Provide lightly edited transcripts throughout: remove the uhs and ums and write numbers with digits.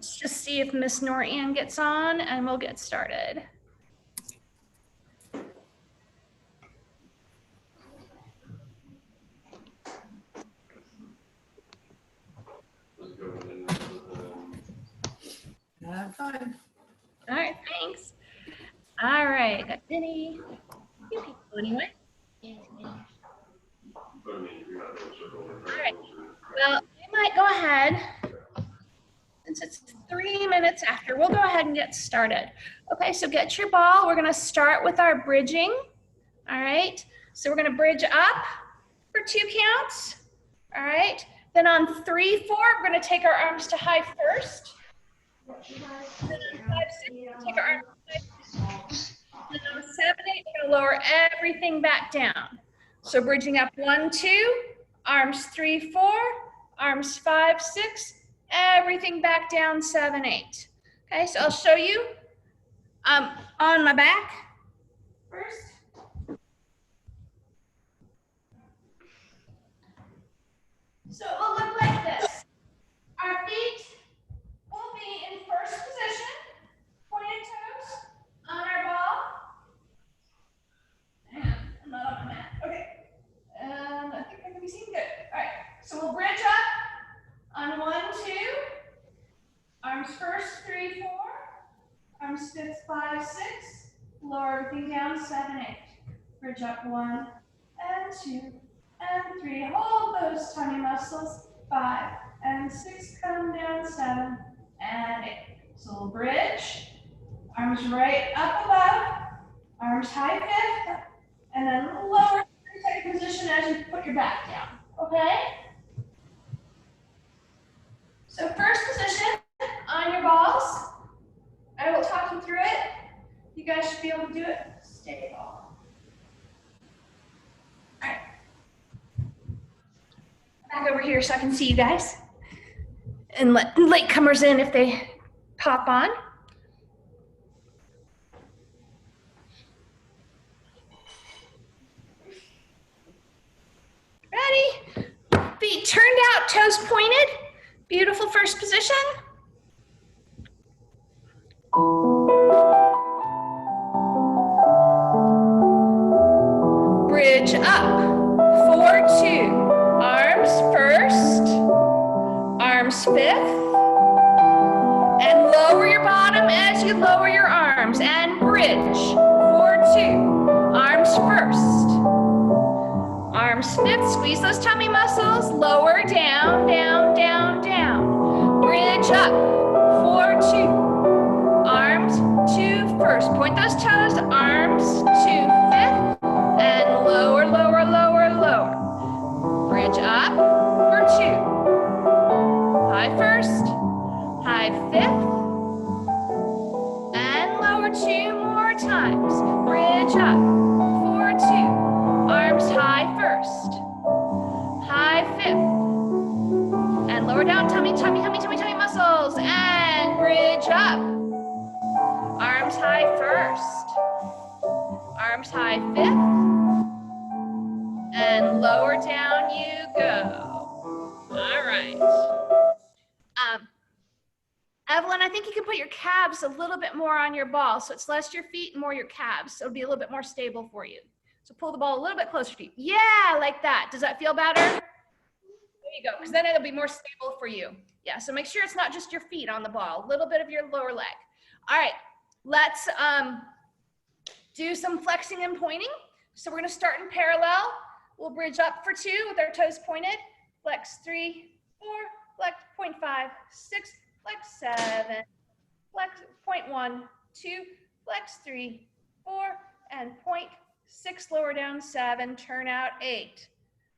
Let's just see if Miss Norian gets on and we'll get started. Fine. All right, thanks. All right, got Denny. Few people anyway. All right. Well, I might go ahead. Since it's 3 minutes after, we'll go ahead and get started. Okay, so get your ball. We're going to start with our bridging. All right, so we're going to bridge up for 2 counts. All right, then on 3, 4, we're going to take our arms to high first. Then on 5, 6, we'll take our arms to high. Then on 7, 8, we're going to lower everything back down. So bridging up 1, 2, arms 3, 4, arms 5, 6, everything back down 7, 8. Okay, so I'll show you on my back first. So it will look like this. Our feet will be in first position, pointed toes on our ball. Hang on, I'm not on my mat. Okay. And I think I can be seen good. All right, so we'll bridge up on 1, 2. Arms first, 3, 4. Arms 5, 6. Lower everything down, 7, 8. Bridge up 1 and 2 and 3. Hold those tummy muscles. 5 and 6. Come down, 7 and 8. So we'll bridge. Arms right up above. Arms high fifth. And then lower second position as you put your back down. Okay? So first position on your balls. I will talk you through it. You guys should be able to do it. Stay tall. All right. Back over here so I can see you guys. And let latecomers in if they pop on. Ready? Feet turned out, toes pointed. Beautiful first position. Bridge up, 4, 2. Arms first, arms 5th, and lower your bottom as you lower your arms, and bridge, 4, 2. Arms first, arms 5th, squeeze those tummy muscles, lower, down, down, down, down. Bridge up, 4, 2. Arms 2 first. Point those toes, arms 2 5th, and lower, lower, lower, lower. Bridge up for 2. High first, high 5th, and lower 2 more times. Bridge up, 4, 2. Arms high first, high 5th, and lower down, tummy, tummy, tummy, tummy, tummy muscles, and bridge up. Arms high first, arms high 5th, and lower down you go. All right. Evelyn, I think you can put your calves a little bit more on your ball, so it's less your feet and more your calves, so it'll be a little bit more stable for you. So pull the ball a little bit closer to you. Yeah, like that. Does that feel better? There you go, because then it'll be more stable for you. Yeah, so make sure it's not just your feet on the ball, a little bit of your lower leg. All right, let's do some flexing and pointing. So we're gonna start in parallel. We'll bridge up for 2 with our toes pointed. Flex 3, 4, flex 0.5, 6, flex 7, flex 0.1, 2, flex 3, 4, and 0.6, lower down 7, turn out 8.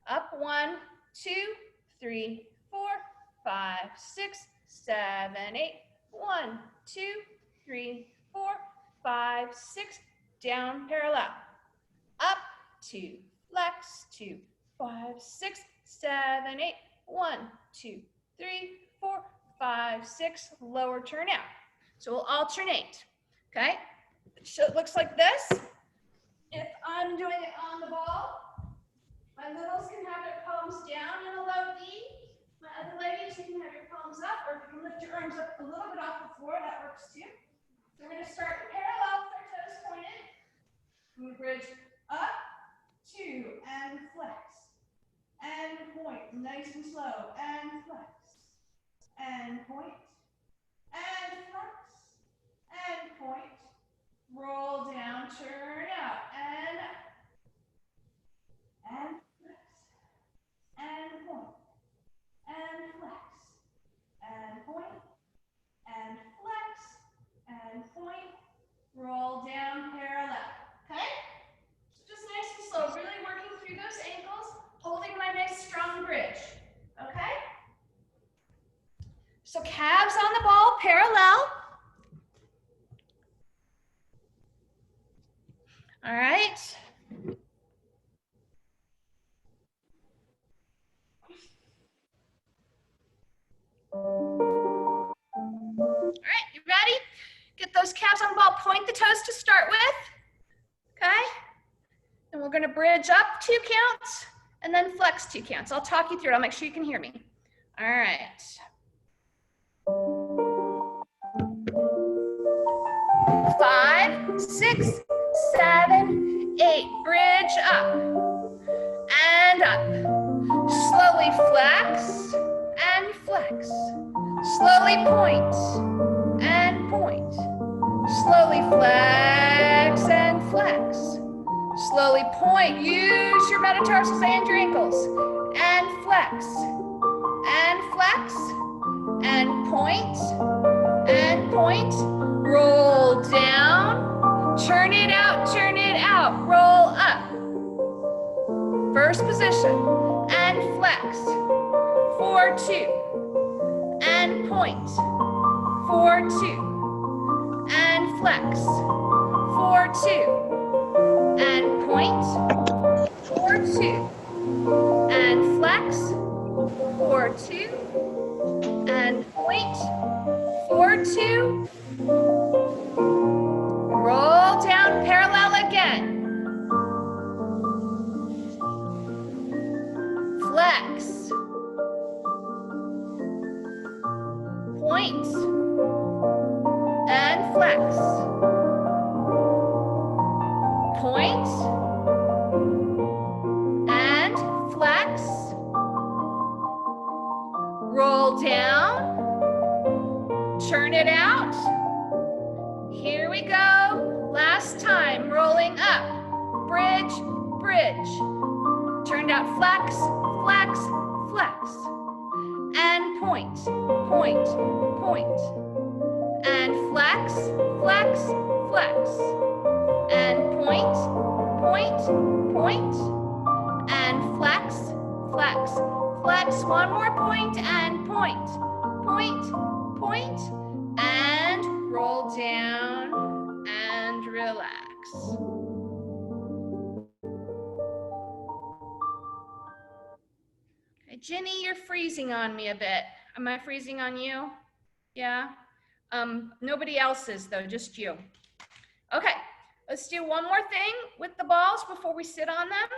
Up 1, 2, 3, 4, 5, 6, 7, 8. 1, 2, 3, 4, 5, 6, down parallel. Up 2, flex 2, 5, 6, 7, 8. 1, 2, 3, 4, 5, 6, lower, turn out. So we'll alternate, okay? So it looks like this. If I'm doing it on the ball, my littles can have their palms down in a low V. My other ladies, you can have your palms up, or if you can lift lift your arms up a little bit off the floor. That works too. So we're going to start parallel with our toes pointed. We're going to bridge up, 2, and flex. And point, nice and slow, and flex. And point, and flex, and point. Roll down, turn out, and up. And flex, and point, and flex, and point, and flex, and point. Roll down, parallel, okay? So just nice and slow, really working through those ankles, holding my nice strong bridge, okay? So calves on the ball, parallel. All right. All right, you ready? Get those calves on the ball, point the toes to start with, okay? And we're gonna bridge up 2 counts and then flex 2 counts. I'll talk you through it, I'll make sure you can hear me. All right. 5, 6, 7, 8, bridge up and up. Slowly flex and flex. Slowly point and point. Slowly flex and flex. Slowly point, use your metatarsals and your ankles. And flex, and flex, and point, roll down, turn it out, roll up. First position, and flex, 4, 2, and point, 4, 2, and flex, 4, 2, and point, 4, 2, and flex, 4, 2, and point, 4, 2, roll down, parallel again. Flex, point, and flex, point, and flex, roll down, turn it out. Here we go. Last time, rolling up, bridge, bridge. Turned out, flex, flex, flex. And point, point, point. And flex, flex, flex. And point, point, point. And flex, flex, flex. One more point and point, point, point. And roll down and relax. Okay, Ginny, you're freezing on me a bit. Am I freezing on you? Yeah? Nobody else is though, just you. Okay, let's do one more thing with the balls before we sit on them.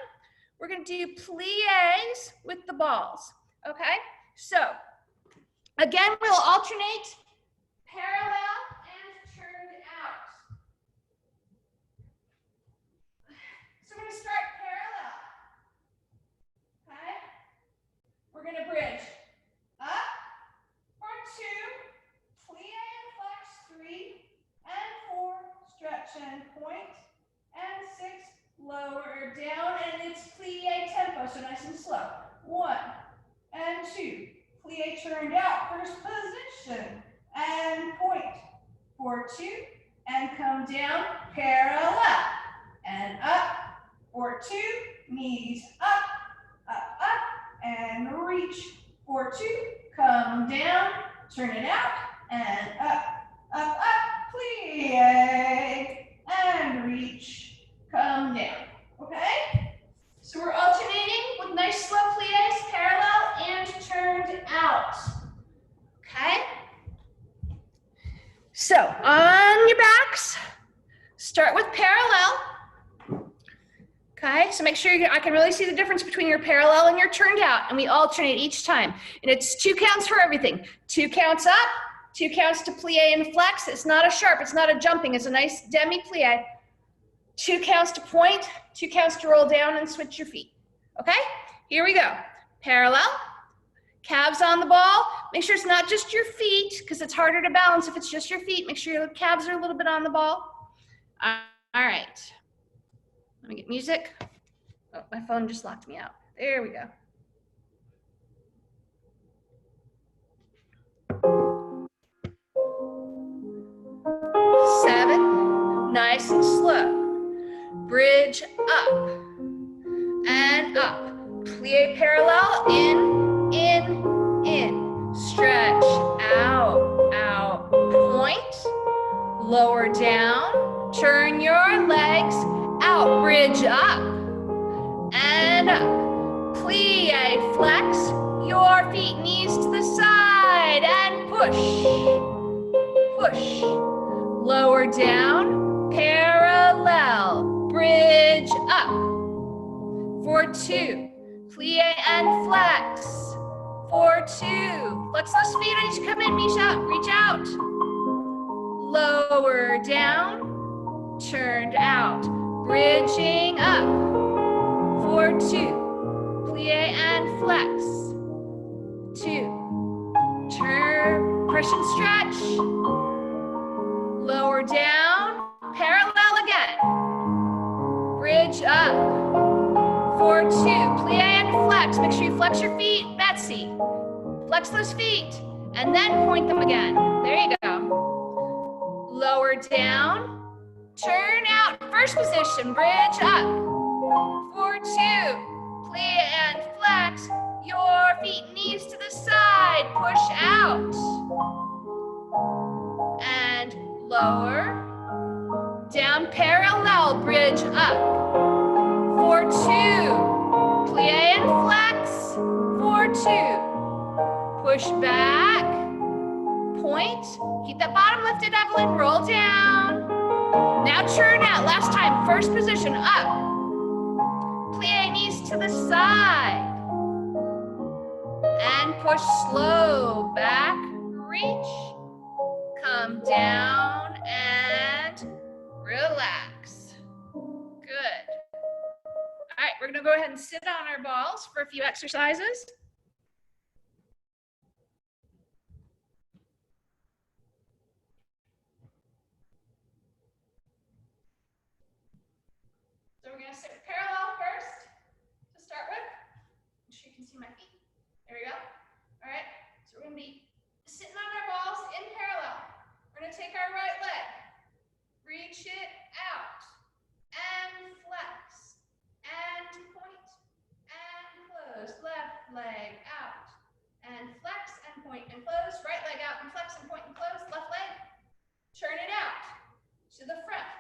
We're gonna do plies with the balls, okay? So, again, we'll alternate parallel and turned out. So we're gonna start parallel, okay? We're gonna bridge up for 2, plie and flex 3, and 4, stretch and point, and 6, lower down, and it's plie tempo, so nice and slow. 1 and 2, plie turned out, first position, and point, 4, 2, and come down, parallel, and up, 4, 2, knees up, up, up, and reach, 4, 2, come down, turn it out, and up, up, up, plie, and reach, come down, okay? So we're alternating with nice slow plies, parallel, and turned out, okay? So on your backs, start with parallel. Okay, so make sure I can really see the difference between your parallel and your turned out, and we alternate each time. And it's 2 counts for everything. 2 counts up, 2 counts to plie and flex. It's not a sharp, it's not a jumping, it's a nice demi-plie. 2 counts to point, 2 counts to roll down and switch your feet. Okay, here we go. Parallel, calves on the ball. Make sure it's not just your feet because it's harder to balance if it's just your feet. Make sure your calves are a little bit on the ball. All right, let me get music. Oh, my phone just locked me out. There we go. Seven, nice and slow. Bridge up and up. Plie parallel, in. Stretch, out, point. Lower down, turn your legs out. Bridge up and up. Plie, flex your feet, knees to the side and push. Push. Lower down, parallel, bridge up. For 2, plie and flex. For 2, flex those feet as you come in, reach out. Lower down, turned out, bridging up. For 2, plie and flex. 2, turn, push and stretch. Lower down, parallel again. Bridge up. For 2, plie and flex. Make sure you flex your feet, Betsy. Flex those feet, and then point them again. There you go. Lower down, turn out, first position, bridge up. For 2, plie and flex. Your feet, knees to the side, push out. And lower, down, parallel, bridge up. For 2, plie and flex. For 2, push back, point. Keep that bottom lifted, Evelyn, roll down. Now turn out, last time, first position, up. Plie, knees to the side. And push slow, back, reach. Come down and relax. Good. All right, we're gonna go ahead and sit on our balls for a few exercises. So we're gonna sit parallel first to start with. Make sure you can see my feet. There we go. All right, so we're gonna be sitting on our balls in parallel. We're gonna take our right leg, reach it out, and flex, and point, and close. Left leg out, and flex, and point, and close. Right leg out, and flex, and point, and close. Left leg, turn it out to the front.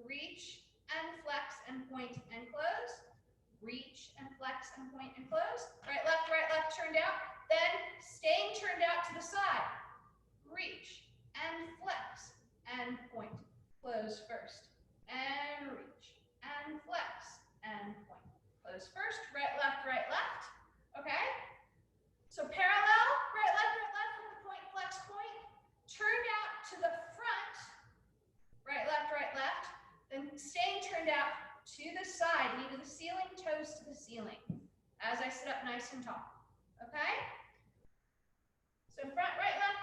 Reach, and flex, and point, and close. Reach, and flex, and point, and close. Right, left, turned out. Then staying turned out to the side. Reach, and flex, and point. Close first, and reach, and flex, and point. Close first, right, left, okay? So parallel, right, left, with the point, flex, point. Turned out to the front, right, left. Then staying turned out to the side, knee to the ceiling, toes to the ceiling. As I sit up nice and tall, okay? So front, right, left.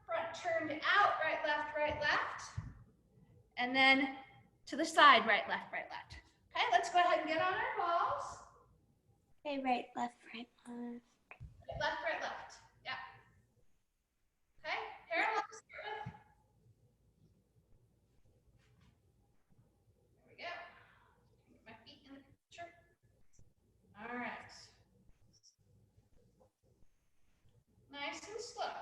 Front turned out, right, left. And then to the side, right, left. Okay, let's go ahead and get on our balls. Okay, right, left. Right, left. Yeah. Okay, parallel to start with. There we go. Get my feet in the picture. All right. Nice and slow.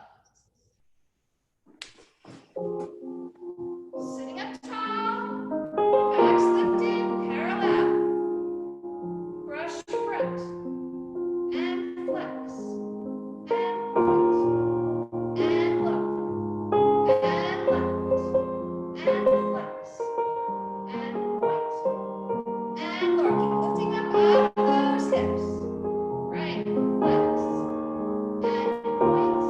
Sitting up tall, backs lifted, parallel. Brush front, and flex, and point, and lower, and left, and flex, and point, and lower. Keep lifting up those hips. Right, flex, and point,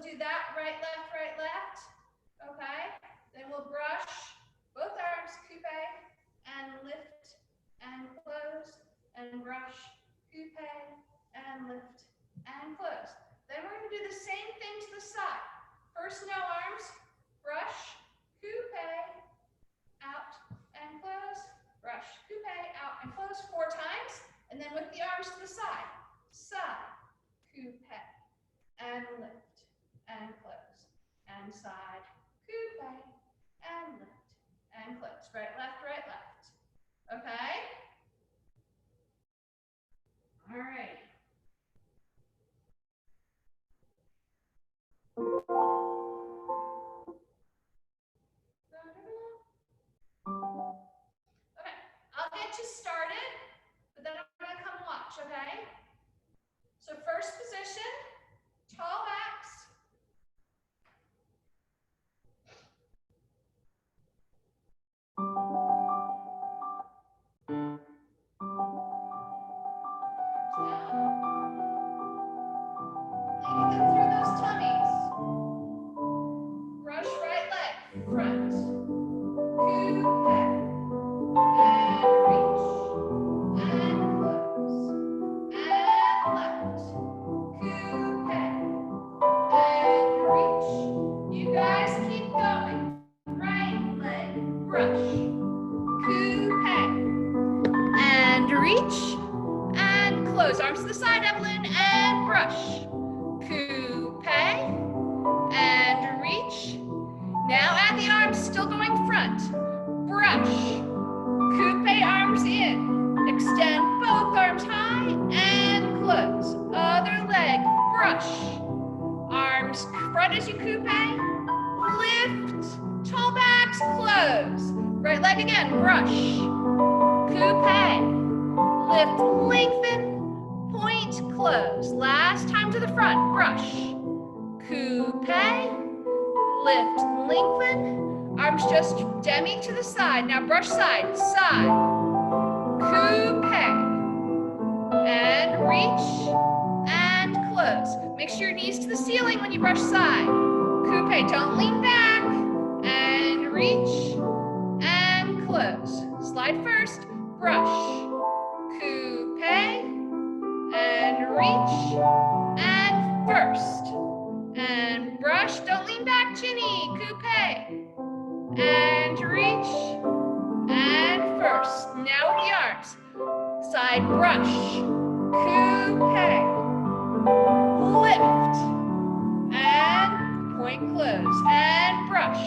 do that, right, left. Okay. Then we'll brush both arms, coupe, and lift, and close, and brush, coupe, and lift, and close. Then we're going to do the same thing to the side. First, no arms, brush, coupe, out, and close, brush, coupe, out, and close 4 times, and then with the arms to the side, coupe, and lift, and close, and side, coupe, and lift, and close. Right, left, okay? All right. Okay, I'll get you started, but then I'm going to come watch, okay? So first position, tall backs. Leading them through those tummies. Brush right leg, front. Coupe, and reach, and close, and left. Coupe, and reach. You guys keep going. Right leg, brush. Coupe, and reach, and close. Arms to the side, Evelyn, and brush. Coupe, and reach. Now add the arms, still going front. Brush. Coupe, arms in. Extend both arms high and close. Other leg, brush. Arms front as you coupe. Lift. Tall backs, close. Right leg again, brush. Coupe. Lift, lengthen. Point, close. Last time to the front, brush. Coupe. Lift, lengthen, arms just demi to the side. Now brush side, coupe, and reach, and close. Make sure your knees to the ceiling when you brush side. Coupe, don't lean back, and reach, and close. Slide first, brush, coupe, and reach, and first. And brush, don't lean back, chinny, coupe, and reach, and first. Now with the arms, side brush, coupe, lift, and point close, and brush.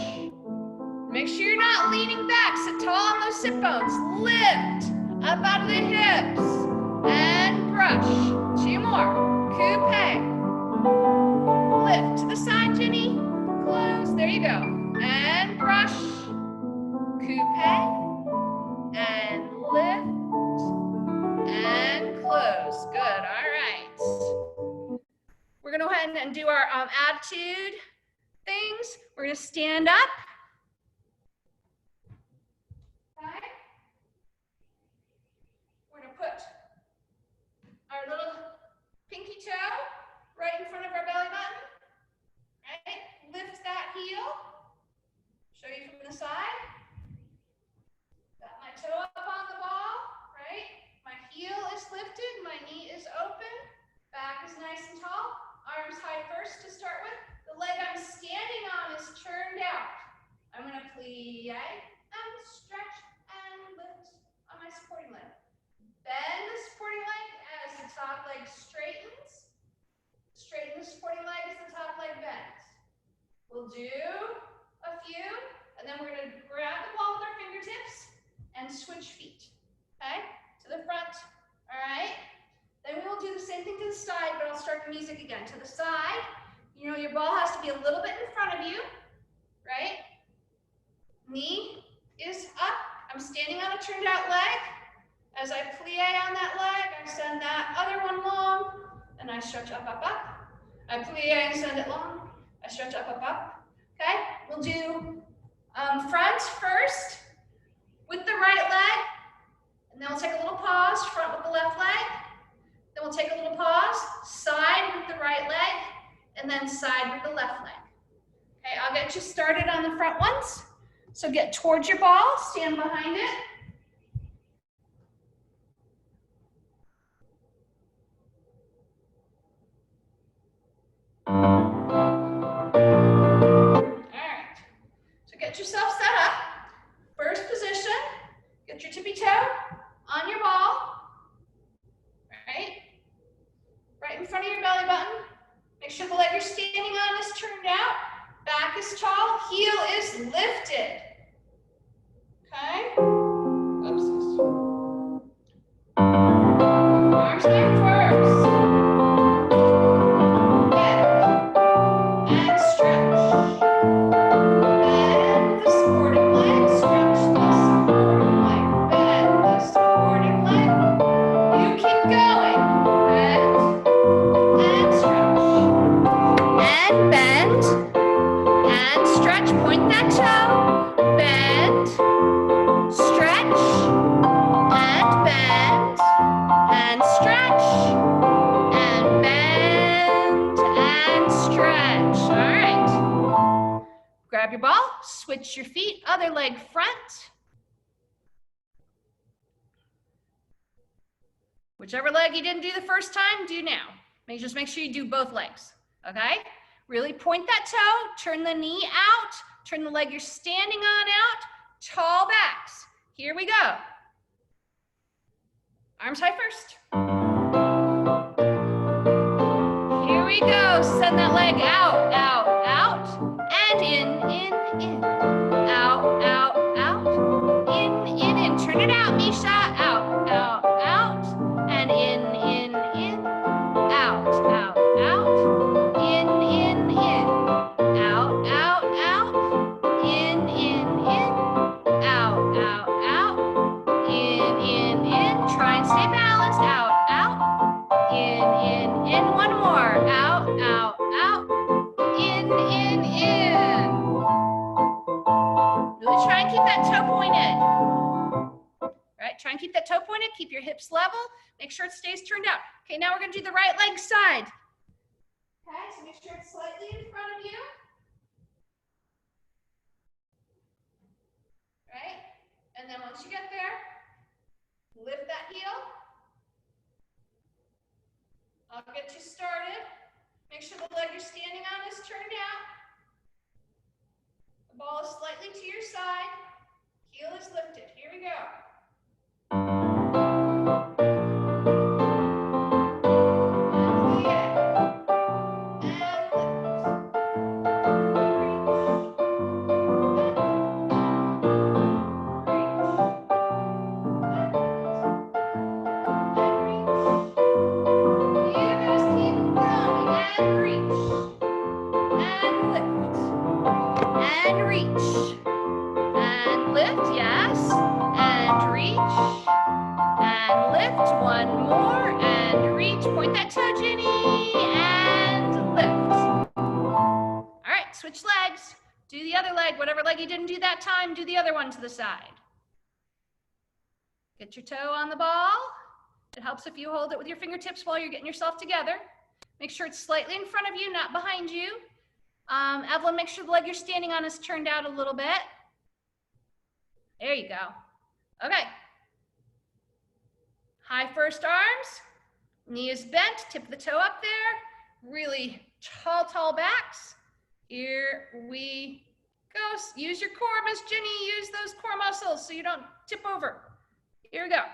Make sure you're not leaning back, sit tall on those sit bones, lift, up out of the hips, and brush. 2 more, coupe, lift to the side, Jenny. Close. There you go. And brush. Coupe. And lift. And close. Good. All right. We're going to go ahead and do our attitude things. We're going to stand up. Okay. We're going to put our little pinky toe right in front of our belly button. Right? Lift that heel. Show you from the side. Got my toe up on the ball, right? My heel is lifted, my knee is open, back is nice and tall. Arms high first to start with. The leg I'm standing on is turned out. I'm going to plie and stretch and lift on my supporting leg. Bend the supporting leg as the top leg straightens. Straighten the supporting leg as the top leg bends. We'll do a few, and then we're going to grab the wall with our fingertips and switch feet. Okay? To the front. All right? Then we will do the same thing to the side, but I'll start the music again. To the side, you know, your ball has to be a little bit in front of you, right? Knee is up. I'm standing on a turned out leg. As I plie on that leg, I send that other one long, and I stretch up, up, up. I plie and send it long. I stretch up, up, up. Okay? We'll do front first with the right leg, and then we'll take a little pause, front with the left leg. Then we'll take a little pause, side with the right leg, and then side with the left leg. Okay, I'll get you started on the front ones. So get towards your ball, stand behind it. Get yourself set up. First position, get your tippy toe on your ball, right in front of your belly button. Make sure the leg you're standing on is turned out, back is tall, heel is lifted. Okay? Oopsies. Arms back first. Bend and stretch. Bend the supporting leg, stretch the supporting leg, bend the supporting leg. You keep going. Bend and stretch. And bend and stretch. Point that toe. Bend, stretch, and bend, and stretch, and bend, and stretch. All right. Grab your ball, switch your feet, other leg front. Whichever leg you didn't do the first time, do now. Just make sure you do both legs, okay? Really point that toe, turn the knee out, turn the leg you're standing on out, tall backs. Here we go. Arms high first. Here we go, send that leg out, out, out, and in, out, out, out, in, turn it out, Misha, out, out, out, and in, out, out, out, in, out, out, out, in, out, out, out, in, try and stay balanced, out, out, in, one more, out, out, out, in. Really try and keep that toe pointed. Right, try and keep that toe pointed, keep your hips level, make sure it stays turned out. Okay, now we're gonna do the right leg side. Okay, so make sure it's slightly in front of you. Right, and then once you get there, lift that heel. I'll get you started. Make sure the leg you're standing on is turned out. The ball is slightly to your side. Heel is lifted. Here we go. Switch legs. Do the other leg. Whatever leg you didn't do that time, do the other one to the side. Get your toe on the ball. It helps if you hold it with your fingertips while you're getting yourself together. Make sure it's slightly in front of you, not behind you. Evelyn, make sure the leg you're standing on is turned out a little bit. There you go. Okay. High first arms. Knee is bent. Tip the toe up there. Really tall, tall backs. Here we go. Use your core, Miss Jenny. Use those core muscles so you don't tip over. Here we go.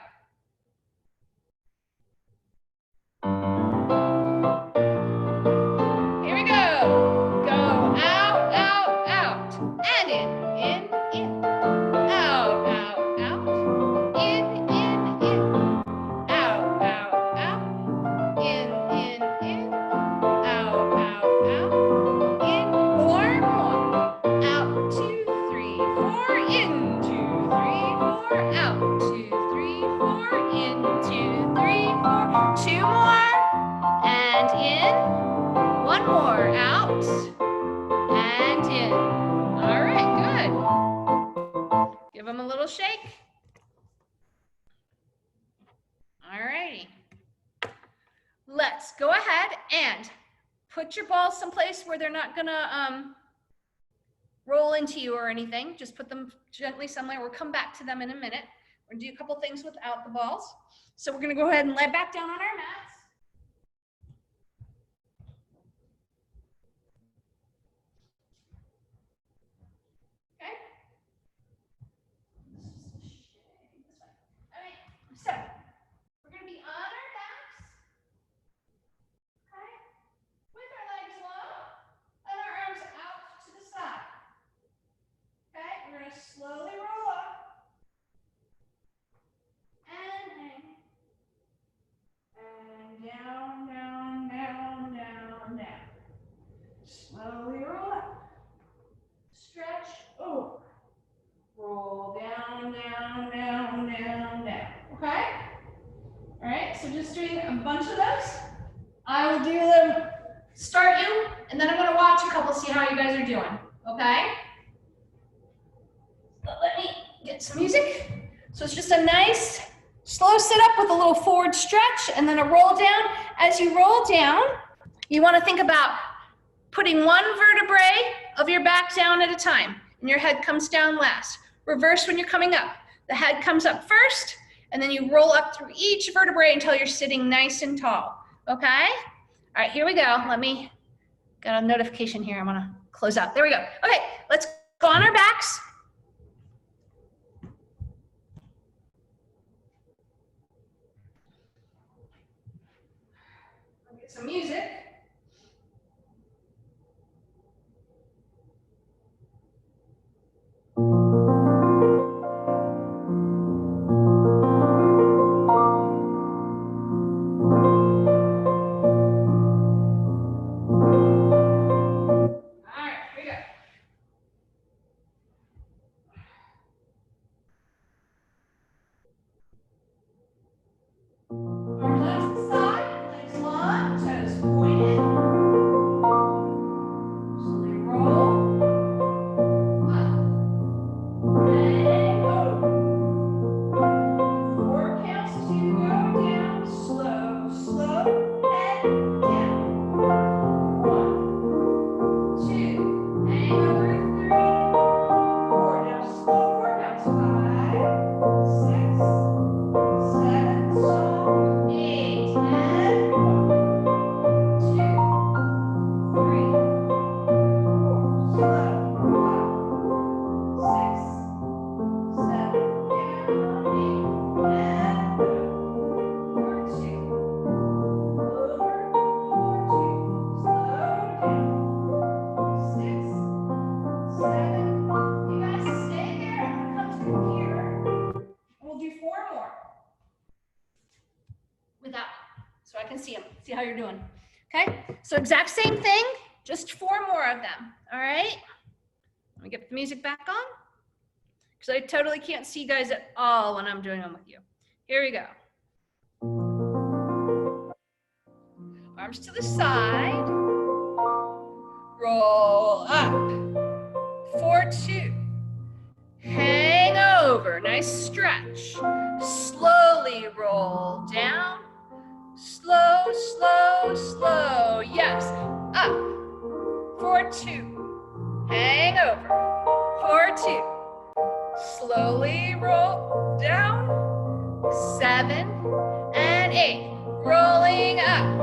Here we go. Go out, out, out. And in, out, out, out. In, out, out, out. In, out, out, out. In, four more. Out, 2, 3, 4. In, 2, 3, 4. Out, 2, 3, 4. In, 2, 3, 4. 2 more. And in. 1 more. Out. And in. All right, good. Give them a little shake. All righty. Let's go ahead and put your balls someplace where they're not gonna roll into you or anything. Just put them gently somewhere. We'll come back to them in a minute. We're gonna do a couple things without the balls. So we're gonna go ahead and lay back down on our mats. Okay. All right. So we're gonna be on our backs. Okay. With our legs low and our arms out to the side. Okay. We're gonna slowly roll up and hang. And down, down, down, down, down. Slowly roll up. Stretch over. Roll down, down, down, down, down. Okay? All right, so just doing a bunch of those. I will do them, start you, and then I'm going to watch a couple, see how you guys are doing. Okay? But let me get some music. So it's just a nice slow sit up with a little forward stretch and then a roll down. As you roll down, you want to think about putting one vertebrae of your back down at a time, and your head comes down last. Reverse when you're coming up. The head comes up first, and then you roll up through each vertebrae until you're sitting nice and tall. Okay? All right, here we go. Got a notification here. I want to close out. There we go. Okay, let's go on our backs. Get some music. So I can see them, see how you're doing. Okay, so exact same thing, just 4 more of them. All right, let me get the music back on because I totally can't see you guys at all when I'm doing them with you. Here we go. Arms to the side, roll up, 4, 2, hang over, nice stretch, slowly roll down, slow, slow, slow, yes, up, 4, 2, hang over, 4, 2, slowly roll down, 7 and 8, rolling up,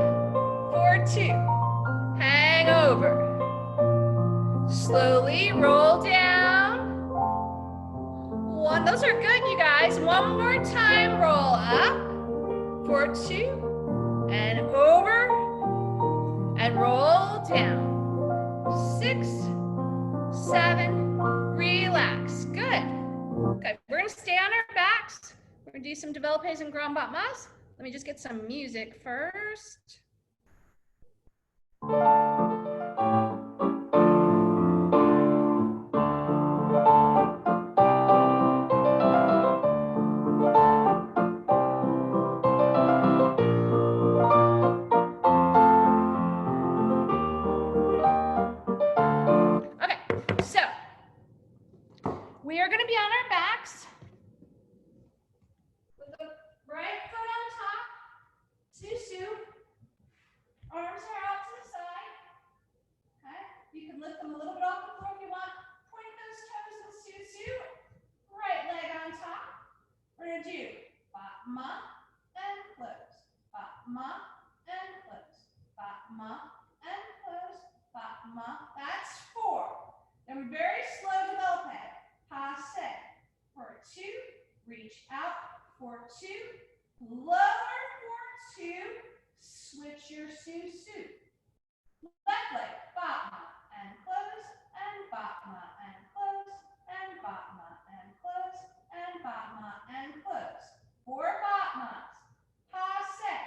4, 2, hang over, slowly roll down, 1, those are good you guys, 1 more time, roll up, 4, 2, and over, and roll down, 6, 7, relax, good. Okay, we're gonna stay on our backs. We're gonna do some développés and grand battements. Let me just get some music first. We are going to be on our backs with the right foot on top, susu, ma. That's 4. Then very slow development. Passe. For 2. Reach out for 2. Lower for 2. Switch your su-su. Left leg. Batma and close and batma and close and batma and close and batma and close. 4 batmas. Passe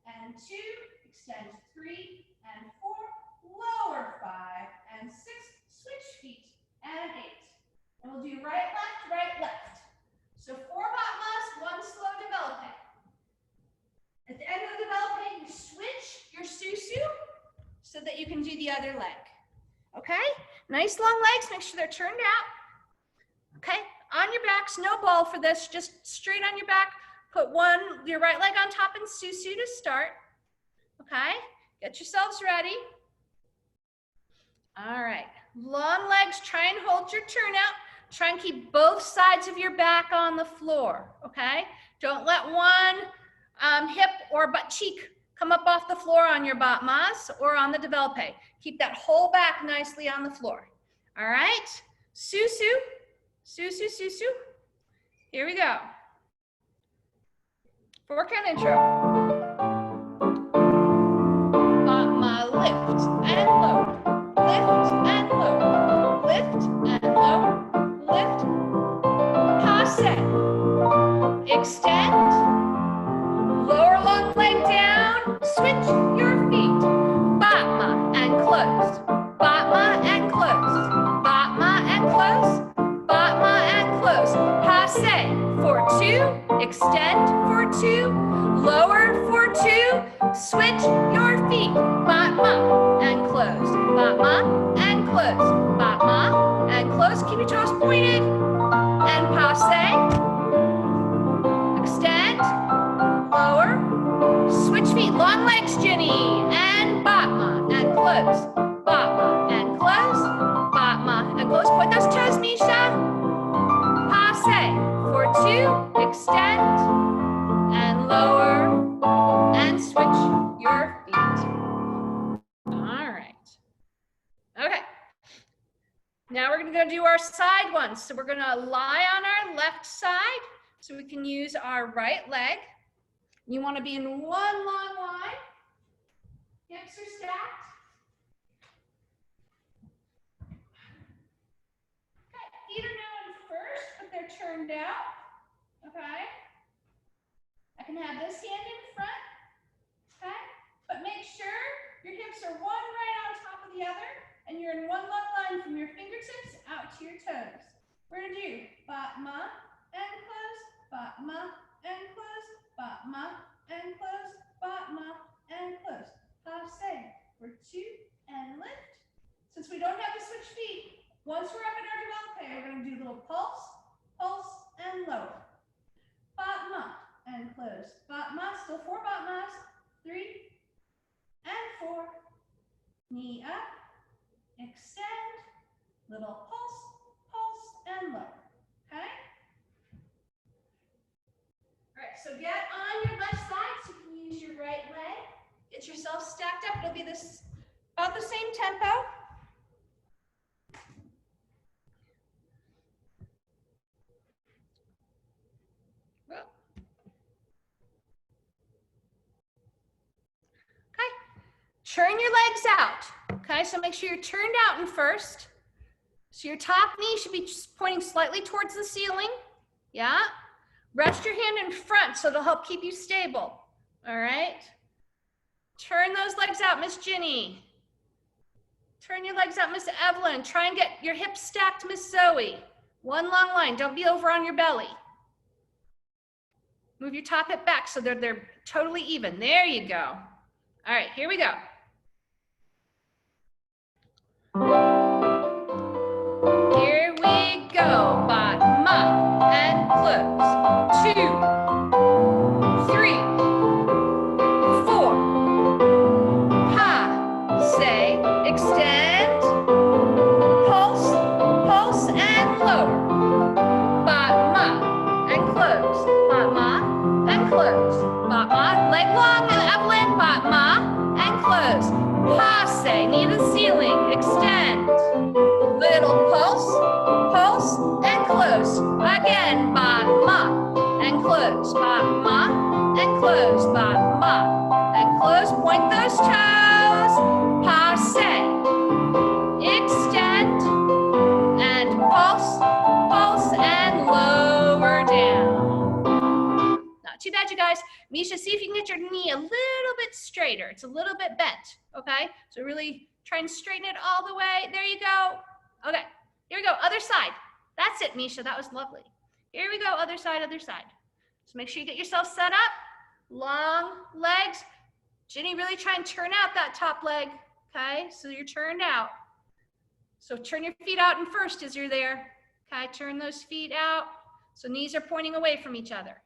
and 2. Extend 3 and 4. Lower 5 and 6. Switch feet and 8. And we'll do right, left, right, left. So 4 batmas, 1 slow developing. At the end of the developing, you switch your su-su so that you can do the other leg. Okay? Nice long legs, make sure they're turned out. Okay? On your backs, no ball for this, just straight on your back. Put your right leg on top and su-su to start. Okay? Get yourselves ready. All right. Long legs, try and hold your turnout. Try and keep both sides of your back on the floor, okay? Don't let one hip or butt cheek come up off the floor on your batmas or on the develope. Keep that whole back nicely on the floor. All right? Su-su, su-su, su-su. Here we go. 4-count intro. Batma, lift and lower. Lift and lower. Lift and lower. Lift. Passe. Extend. Lower long leg down. Switch your feet. Batma and close. Batma and close. Batma and close. Batma and close. Passe for 2. Extend for 2. Lower for 2. Switch your feet. Batma and close. Batma and close. Batma and close. Keep your toes pointed. And passe. Extend. Lower. Switch feet. Long legs, Ginny. And batma and close. Batma and close. Batma and close. Point those toes, Misha. Passe for 2. Extend. And lower. And switch your feet. All right. Okay. Now we're going to go do our side ones. So we're going to lie on our left side so we can use our right leg. You want to be in one long line. Hips are stacked. Okay, feet are now in first, but they're turned out. Okay. I can have this hand in front. Okay. But make sure your hips are one right on top of the other, and you're in one long line from your fingertips out to your toes. We're going to do batma and close, batma and close, batma and close, batma and close. Passe for 2 and lift. Since we don't have to switch feet, once we're up in our develope, we're going to do a little pulse, pulse, and lower. Batma and close. Batma, still 4 batmas. 3 and 4. Knee up. Extend. Little pulse, pulse, and lower. Okay? All right, so get on your left side so you can use your right leg. Get yourself stacked up. It'll be this about the same tempo. Turn your legs out, okay? So make sure you're turned out in first. So your top knee should be pointing slightly towards the ceiling, yeah? Rest your hand in front so it'll help keep you stable, all right? Turn those legs out, Miss Ginny. Turn your legs out, Miss Evelyn. Try and get your hips stacked, Miss Zoe. One long line, don't be over on your belly. Move your top hip back so they're totally even. There you go. All right, here we go. Here we go. Batma and close. 2, 3, 4. Passe. Extend. Pulse, pulse, and lower. Batma and close. Batma and close. Batma. Leg long and Evelyn. Batma and close. Passe. Knee to the ceiling. extend. Little pulse, pulse, and close. Again, ba-ma, and close, ba-ma, and close, ba-ma, and close. Point those toes, passe. Extend, and pulse, pulse, and lower down. Not too bad, you guys. Misha, see if you can get your knee a little bit straighter. It's a little bit bent, okay? So really try and straighten it all the way. There you go. Okay, here we go, other side. That's it, Misha, that was lovely. Here we go, other side, other side. So make sure you get yourself set up. Long legs. Ginny, really try and turn out that top leg, okay? So you're turned out. So turn your feet out in first as you're there. Okay, turn those feet out. So knees are pointing away from each other.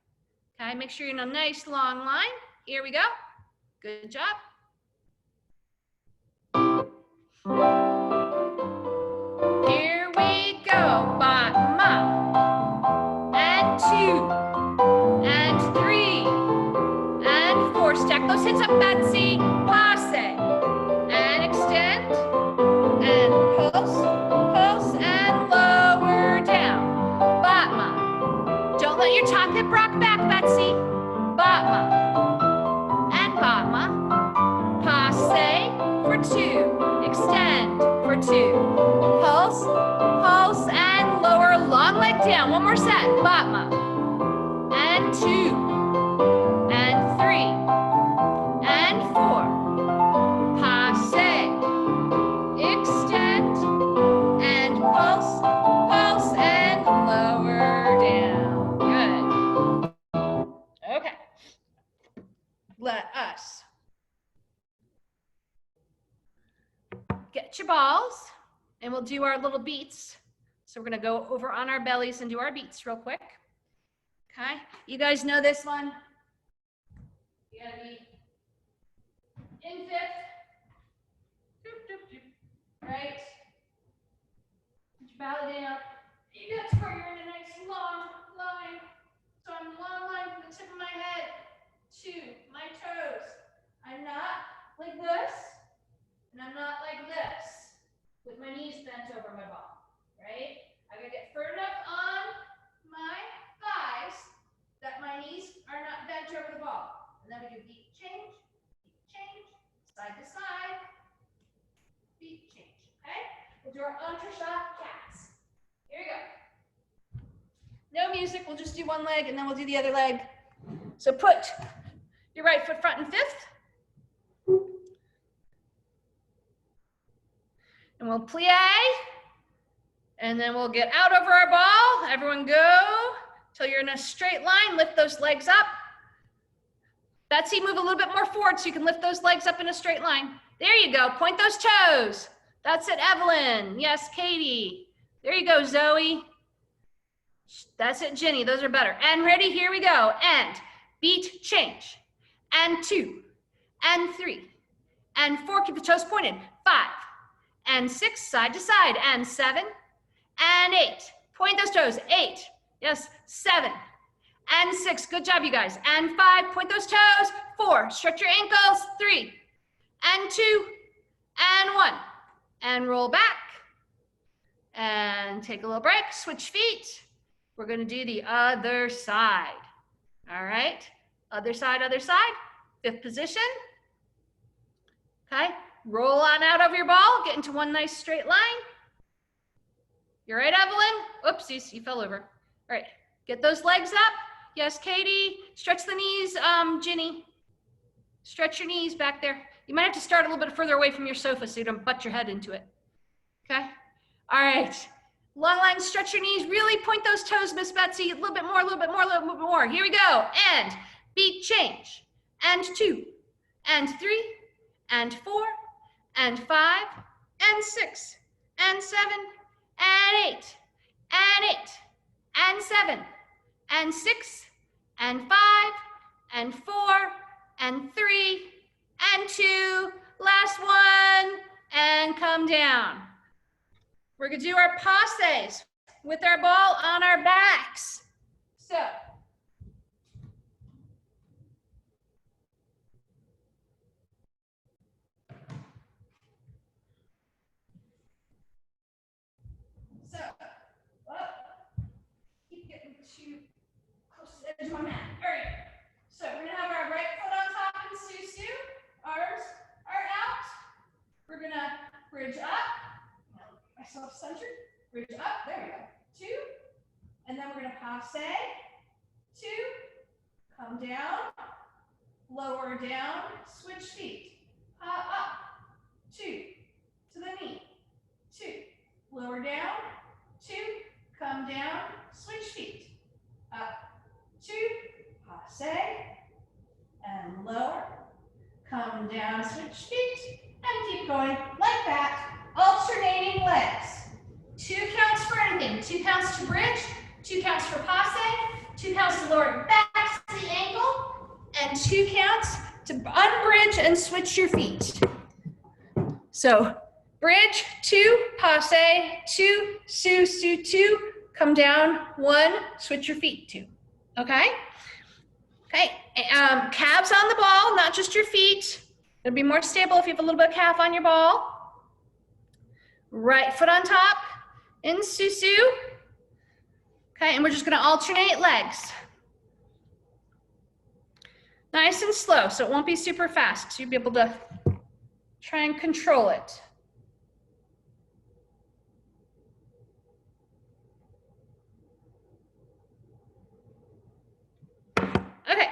Okay, make sure you're in a nice long line. Here we go. Good job. Here we go. Ba-ma. And 2. And 3. And 4. Stack those hips up, Betsy. Passe. And extend. And pulse, pulse, and lower down. Batma. Don't let your top hip rock back, Betsy. Batma. And Batma. Passe for 2. Extend for 2. Pulse, pulse, and lower. Long leg down. One more set. Batma. And 2. And 3. And 4. Passe. Extend, and pulse, pulse, and lower down. Good. Okay. Let us get your balls, and we'll do our little beats. So we're gonna go over on our bellies and do our beats real quick. Okay, you guys know this one. You gotta be in fifth. Doop, doop, doop. Right? Put your belly down. You get to where you're in a nice long line. So I'm long line from the tip of my head to my toes. I'm not like this, and I'm not like this, with my knees bent over my ball, right? I gotta get far enough on my thighs that my knees are not bent over the ball. And then we do beat change, side to side, beat change, okay? We'll do our entre-shot cats. Here we go. No music, we'll just do one leg and then we'll do the other leg. So put your right foot front and fifth. And we'll plie. And then we'll get out over our ball. Everyone go till you're in a straight line. Lift those legs up. Betsy, move a little bit more forward so you can lift those legs up in a straight line. There you go, point those toes. That's it, Evelyn. Yes, Katie. There you go, Zoe. That's it, Ginny, those are better. And ready, here we go. And beat change. And 2, and 3, and 4, keep the toes pointed. 5, and 6, side to side, and 7, and 8. Point those toes, 8, yes, 7, and 6, good job, you guys. And 5, point those toes, 4, stretch your ankles, 3, and 2, and 1, and roll back, and take a little break, switch feet. We're gonna do the other side, all right? Other side, 5th position. Okay, roll on out of your ball, get into one nice straight line. You're right, Evelyn? Oopsies, you fell over. All right, get those legs up. Yes, Katie, stretch the knees, Ginny. Stretch your knees back there. You might have to start a little bit further away from your sofa so you don't butt your head into it. Okay, all right. Long line, stretch your knees, really point those toes, Miss Betsy. A little bit more, a little bit more, a little bit more. Here we go, and beat change. And 2, and 3, and 4, and 5, and 6, and 7, and 8, and 8, and 7, and 6, and 5, and 4, and 3, and 2, last one, and come down. We're gonna do our passes with our ball on our backs. So, edge of my mat. All right. So we're gonna have our right foot on top in Susu. Arms are out. We're gonna bridge up. Myself centered. Bridge up. There we go. 2. And then we're gonna passe. 2. Come down. Lower down. Switch feet. Up. 2. To the knee. 2. Lower down. 2. Come down. Switch feet. Up. 2. Passe. And lower. Come down. Switch feet. And keep going like that. Alternating legs. 2 counts for anything. 2 counts to bridge. 2 counts for passe. 2 counts to lower back to the ankle. And 2 counts to unbridge and switch your feet. So bridge, 2, passe, 2, Susu, 2, come down, 1, switch your feet, 2. Okay? Okay, calves on the ball, not just your feet. It'll be more stable if you have a little bit of calf on your ball. Right foot on top in Susu. Okay, and we're just gonna alternate legs. Nice and slow, so it won't be super fast. So you'll be able to try and control it. Okay,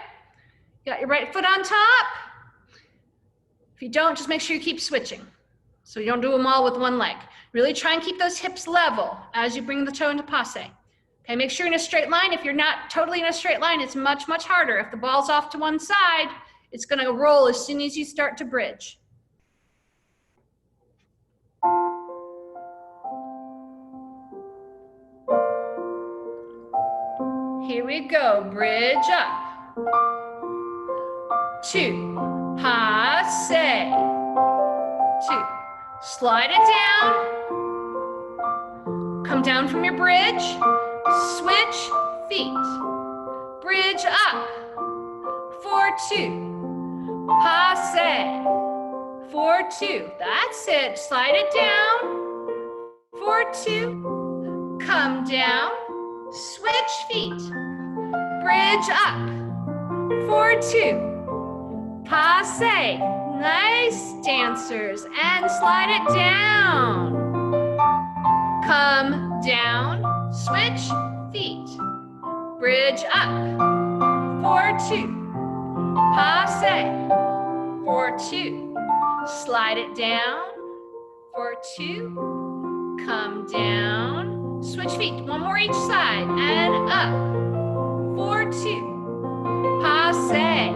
you got your right foot on top. If you don't, just make sure you keep switching. So you don't do them all with one leg. Really try and keep those hips level as you bring the toe into passe. Okay, make sure you're in a straight line. If you're not totally in a straight line, it's much, much harder. If the ball's off to one side, it's gonna roll as soon as you start to bridge. Here we go, bridge up. 2, passe. 2, slide it down. Come down from your bridge, switch feet. Bridge up. 4, 2, passe. 4, 2, that's it, slide it down. 4, 2, come down. Switch feet. Bridge up. 4, 2. Passe. Nice, dancers. And slide it down. Come down. Switch feet. Bridge up. 4, 2. Passe. 4, 2. Slide it down. 4, 2. Come down. Switch feet, 1 more each side, and up. 4, 2, passe.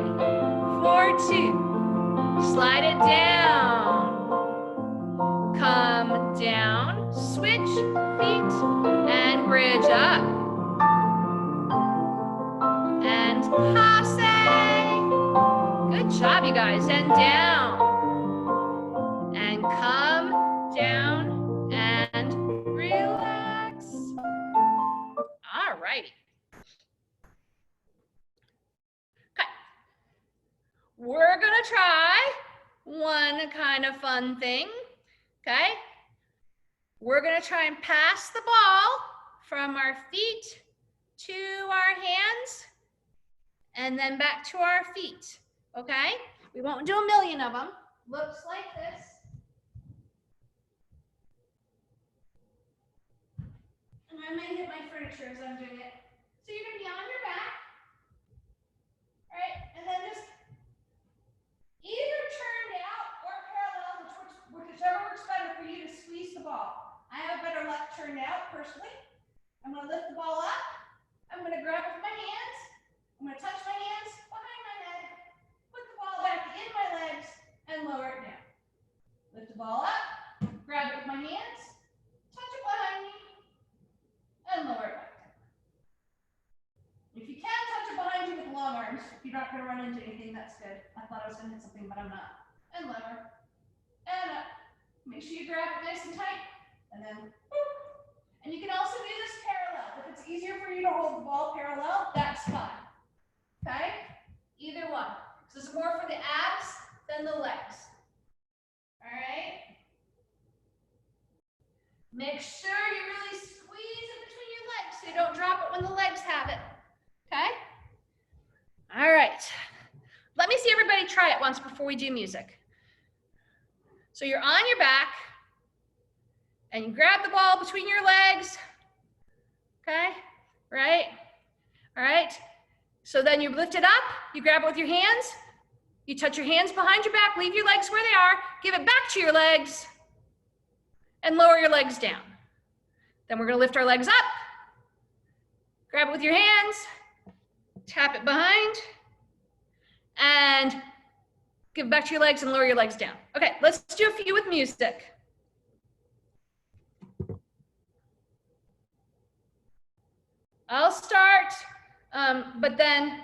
4, 2, slide it down. Come down, switch feet, and bridge up. And passe. Good job, you guys, and down. And come down and relax. All righty. Okay. We're gonna try one kind of fun thing, okay? We're gonna try and pass the ball from our feet to our hands and then back to our feet, okay? We won't do a million of them. Looks like this. And I may hit my furniture as I'm doing it. So you're gonna be on your back, all right? And then just either turned out or parallel, whichever works better for you to squeeze the ball. I have better luck turned out personally. I'm gonna lift the ball up. I'm gonna grab it with my hands. I'm gonna touch my hands behind my head, put the ball back in my legs, and lower it down. Lift the ball up, grab it with my hands, touch it behind me, and lower it back down. If you can touch it behind you with long arms, if you're not gonna run into anything, that's good. I thought I was gonna hit something, but I'm not. And lower, and up. Make sure you grab it nice and tight, and then boop. And you can also do this parallel. If it's easier for you to hold the ball parallel, that's fine. Okay? Either one. So this is more for the abs than the legs. All right? Make sure you really squeeze it between your legs so you don't drop it when the legs have it. Okay? All right. Let me see everybody try it once before we do music. So you're on your back and you grab the ball between your legs. Okay, right? All right. So then you lift it up, you grab it with your hands, you touch your hands behind your back, leave your legs where they are, give it back to your legs, and lower your legs down. Then we're gonna lift our legs up, grab it with your hands, tap it behind, and give it back to your legs and lower your legs down. Okay, let's do a few with music. I'll start, but then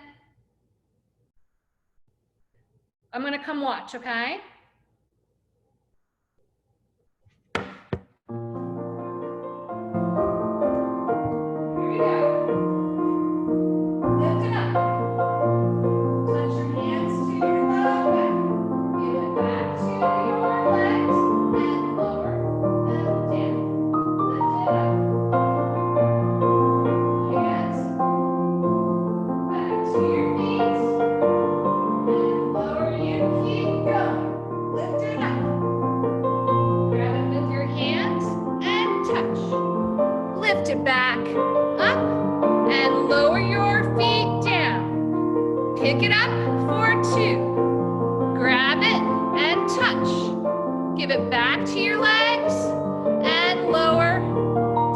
I'm gonna come watch, okay? Here we go. Lift it up. Touch your hands to your low back. Give it back to your legs and lower them down. Lift it up. Hands back to your feet and lower you. Keep going. Lift it up. Grab it with your hands and touch. Lift it back up and lower your feet down. Pick it up for 2. Grab it and touch. Give it back to your legs and lower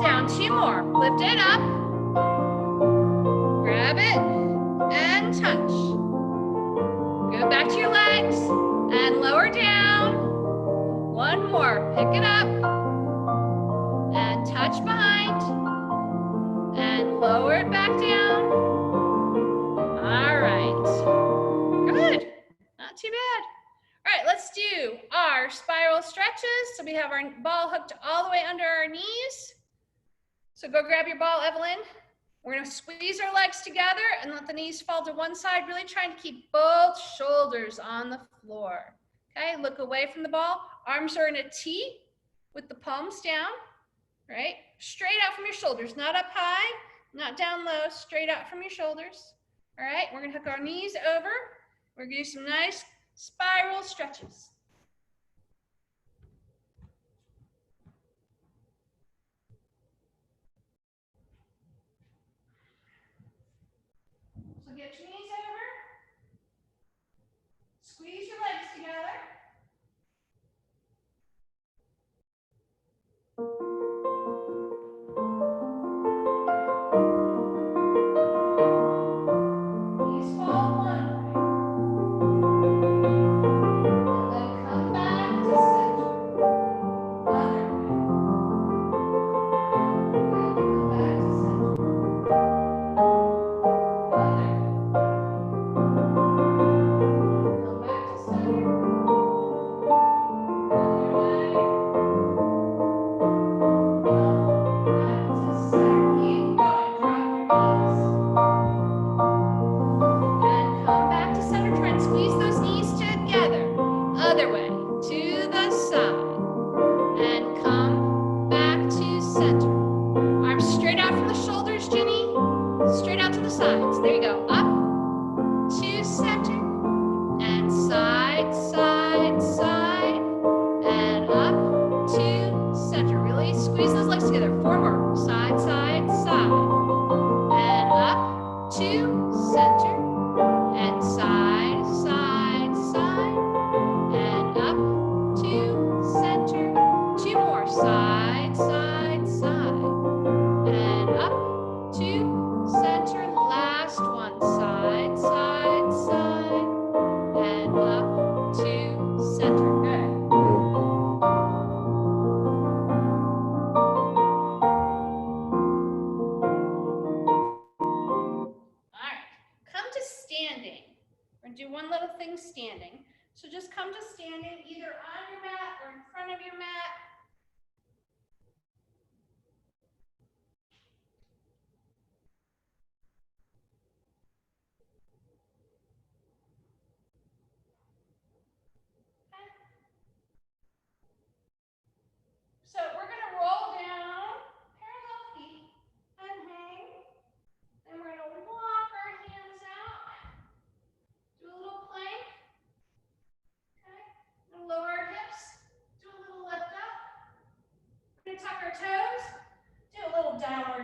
down. 2 more. Lift it up. Grab it and touch. Give it back to your legs and lower down. 1 more. Pick it up and touch behind and lower it back down. All right. Good. Not too bad. All right, let's do our spiral stretches. So we have our ball hooked all the way under our knees. So go grab your ball, Evelyn. We're gonna squeeze our legs together and let the knees fall to one side, really trying to keep both shoulders on the floor. Okay, look away from the ball. Arms are in a T with the palms down, right? Straight out from your shoulders, not up high, not down low, straight out from your shoulders. All right, we're gonna hook our knees over. We're gonna do some nice spiral stretches. So get your knees over. Squeeze your legs together. Knees fall one way. And then come back to center. Other way. And come back to center. Other way. Come back to center. Other way. Other way, to the side, and come back to center. Arms straight out from the shoulders, Jenny. Straight out to the sides. There you go. Up to center, and side, side, side, and up to center. Really squeeze those legs together. 4 more. Side, side, side, and up to center, and side, side, side. And up to center. 2 more. Side, side, side. And up to center. Last one. Side, side, side. And up to center. Good.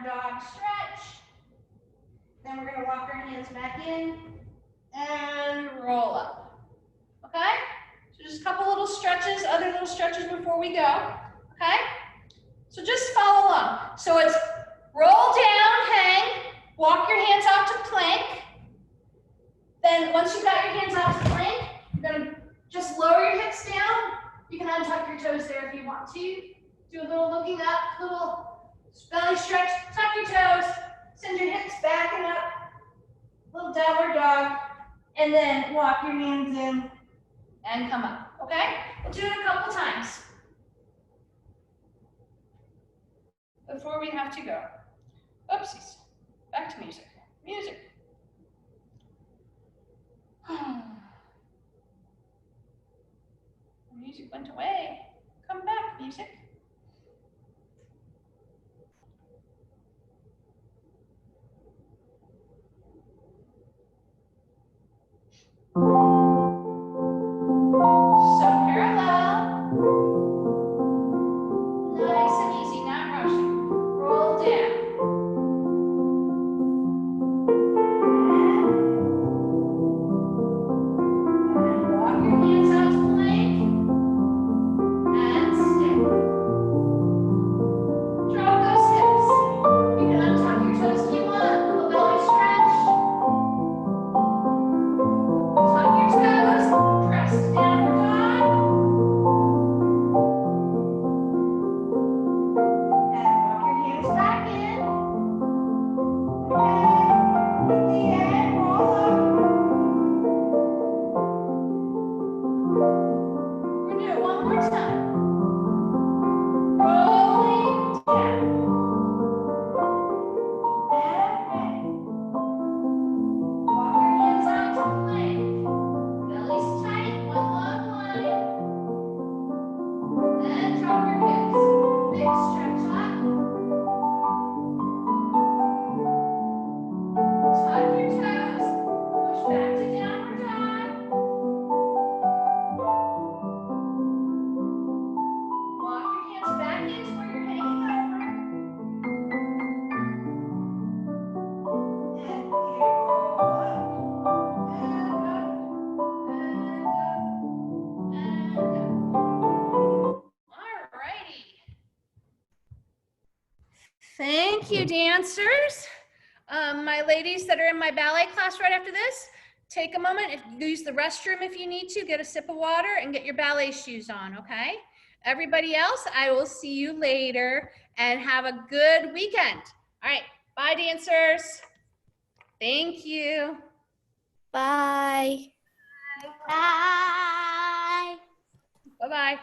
dog stretch. Then we're gonna walk our hands back in and roll up, okay? So just a couple little stretches, other little stretches before we go, okay? So just follow along. So it's roll down, hang, walk your hands out to plank. Then once you've got your hands out to plank, you're gonna just lower your hips down. You can untuck your toes there if you want to. Do a little looking up, little belly stretch, tuck your toes, send your hips back and up, little downward dog, and then walk your hands in and come up, okay? We'll do it a couple times before we have to go. Oopsies, back to music, music. Music went away. Come back, music. So parallel. Nice and easy, not rushing. Roll down. And walk your hands out to plank. And stick. Drop those hips. You can untuck your toes if you want. Little belly stretch. Tuck your toes. Press to downward dog. And walk your hands back in. Okay. At the end, roll up. We're gonna do it one more time. Rolling down. And walk your hands out to plank. Belly's tight, one long line. Then drop your hips. Big stretch up. Tuck your toes. Push back to downward dog. Walk your hands back into where you're hanging over. And roll up. And up. And up. And up. All righty. Thank you, dancers. My ladies that are in my ballet class right after this, take a moment, use the restroom if you need to, get a sip of water and get your ballet shoes on, okay? Everybody else, I will see you later and have a good weekend. All right, bye dancers. Thank you. Bye. Bye. Bye-bye.